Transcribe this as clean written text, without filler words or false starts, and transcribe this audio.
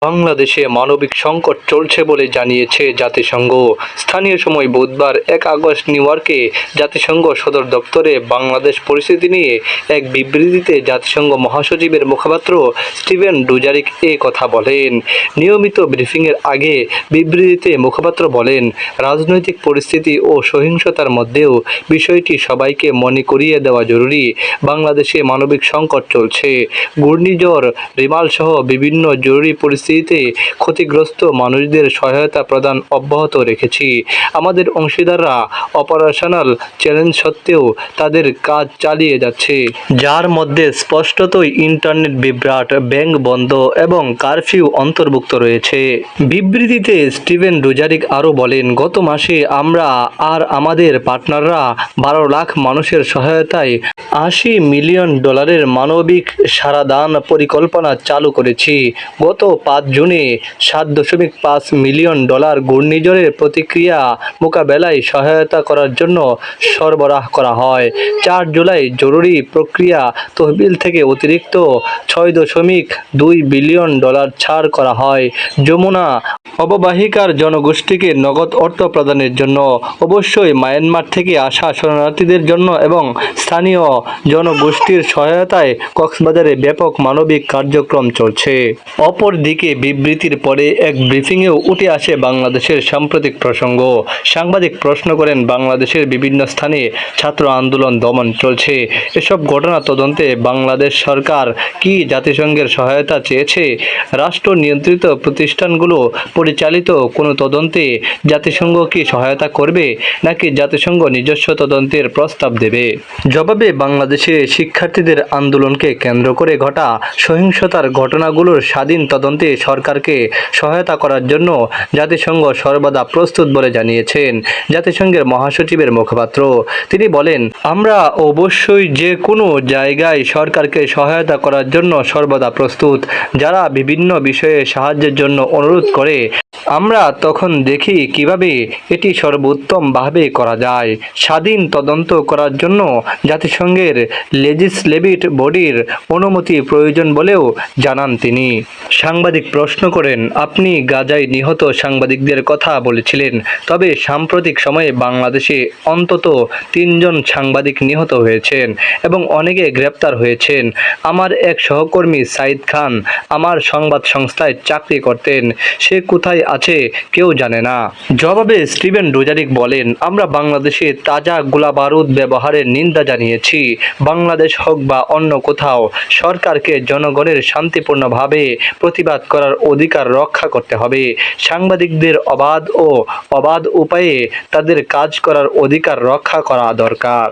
বাংলাদেশে মানবিক সংকট চলছে বলে জানিয়েছে জাতিসংঘ। স্থানীয় সময় বুধবার 1 আগস্ট নিউ ইয়র্কে জাতিসংঘ সদর দপ্তরে বাংলাদেশ পরিস্থিতি নিয়ে এক বিবৃতিতে জাতিসংঘ মহাসচিবের মুখপাত্র স্টিফেন ডুজারিক এ কথা বলেন। নিয়মিত ব্রিফিংয়ের আগে বিবৃতিতে মুখপাত্র বলেন, রাজনৈতিক পরিস্থিতি ও সহিংসতার মধ্যেও বিষয়টি সবাইকে মনে করিয়ে দেওয়া জরুরি। বাংলাদেশে মানবিক সংকট চলছে। ঘূর্ণিঝড় রিমাল সহ বিভিন্ন জরুরি পরিস্থিতিতে ক্ষতিগ্রস্ত মানুষদের সহায়তা প্রদান অব্যাহত রেখেছি। আমাদের অংশীদাররা অপারেশনাল চ্যালেঞ্জ সত্ত্বেও তাদের কাজ চালিয়ে যাচ্ছে, যার মধ্যে স্পষ্টতই ইন্টারনেট বিভ্রাট, ব্যাংক বন্ধ এবং কারফিউ অন্তর্ভুক্ত রয়েছে। বিবৃতিতে স্টিফেন ডুজারিক আরও বলেন, গত মাসে আমরা আর আমাদের পার্টনাররা 12 লাখ মানুষের সহায়তায় $80 মিলিয়ন মানবিক সাড়াদান পরিকল্পনা চালু করেছি। গত 5 জুনে $7.5 মিলিয়ন ঘূর্ণিঝড়ের প্রতিক্রিয়া মোকাবেলায় সহায়তা করার জন্য সরবরাহ করা হয়। 4 জুলাই জরুরি প্রক্রিয়া তহবিল থেকে অতিরিক্ত $6.2 বিলিয়ন ছাড় করা হয় যমুনা অববাহিকার জনগোষ্ঠীকে নগদ অর্থ প্রদানের জন্য, অবশ্যই মায়ানমার থেকে আসা শরণার্থীদের জন্য এবং স্থানীয় জনগোষ্ঠীর সহায়তায় কক্সবাজারে ব্যাপক মানবিক কার্যক্রম চলছে। অপরদিকে বিবৃতির পরে এক ব্রিফিংয়েও উঠে আসে বাংলাদেশের সাম্প্রতিক প্রসঙ্গ। সাংবাদিক প্রশ্ন করেন, বাংলাদেশের বিভিন্ন স্থানে ছাত্র আন্দোলন দমন চলছে। এসব ঘটনা তদন্তে বাংলাদেশ সরকার কি জাতিসংঘের সহায়তা চেয়েছে? রাষ্ট্র নিয়ন্ত্রিত প্রতিষ্ঠানগুলো পরিচালিত কোনো তদন্তে জাতিসংঘ কি সহায়তা করবে, নাকি জাতিসংঘ নিজস্ব তদন্তের প্রস্তাব দেবে? জবাবে বাংলাদেশে শিক্ষার্থীদের আন্দোলনকে কেন্দ্র করে ঘটা সহিংসতার ঘটনাগুলোর স্বাধীন তদন্তে সরকারকে সহায়তা করার জন্য জাতিসংঘ সর্বদা প্রস্তুত বলে জানিয়েছেন জাতিসংঘের মহাসচিবের মুখপাত্র। তিনি বলেন, আমরা অবশ্যই যে কোনো জায়গায় সরকারকে সহায়তা করার জন্য সর্বদা প্রস্তুত। যারা বিভিন্ন বিষয়ে সাহায্যের জন্য অনুরোধ করে, আমরা তখন দেখি কিভাবে এটি সর্বোত্তমভাবে করা যায়। স্বাধীন তদন্ত করার জন্য জাতিসংঘের লেজিসলেটিভ বডির অনুমতি প্রয়োজন বলেও জানান তিনি। সাংবাদিক প্রশ্ন করেন, আপনি গাজায় নিহত সাংবাদিকদের কথা বলেছিলেন, তবে সাম্প্রতিক সময়ে বাংলাদেশে অন্তত 3 জন সাংবাদিক নিহত হয়েছেন এবং অনেকে গ্রেপ্তার হয়েছেন। আমার এক সহকর্মী সাইদ খান আমার সংবাদ সংস্থায় চাকরি করতেন। সে কোথায় আছে কেউ জানে না। জবাবে স্টিফেন ডুজারিক বলেন, আমরা বাংলাদেশে তাজা গোলাবারুদ ব্যবহারের নিন্দা জানিয়েছি। বাংলাদেশ হোক বা অন্য কোথাও, সরকারকে জনগণের শান্তিপূর্ণভাবে প্রতিবাদ করার অধিকার রক্ষা করতে হবে। সাংবাদিকদের অবাধ উপায়ে তাদের কাজ করার অধিকার রক্ষা করা দরকার।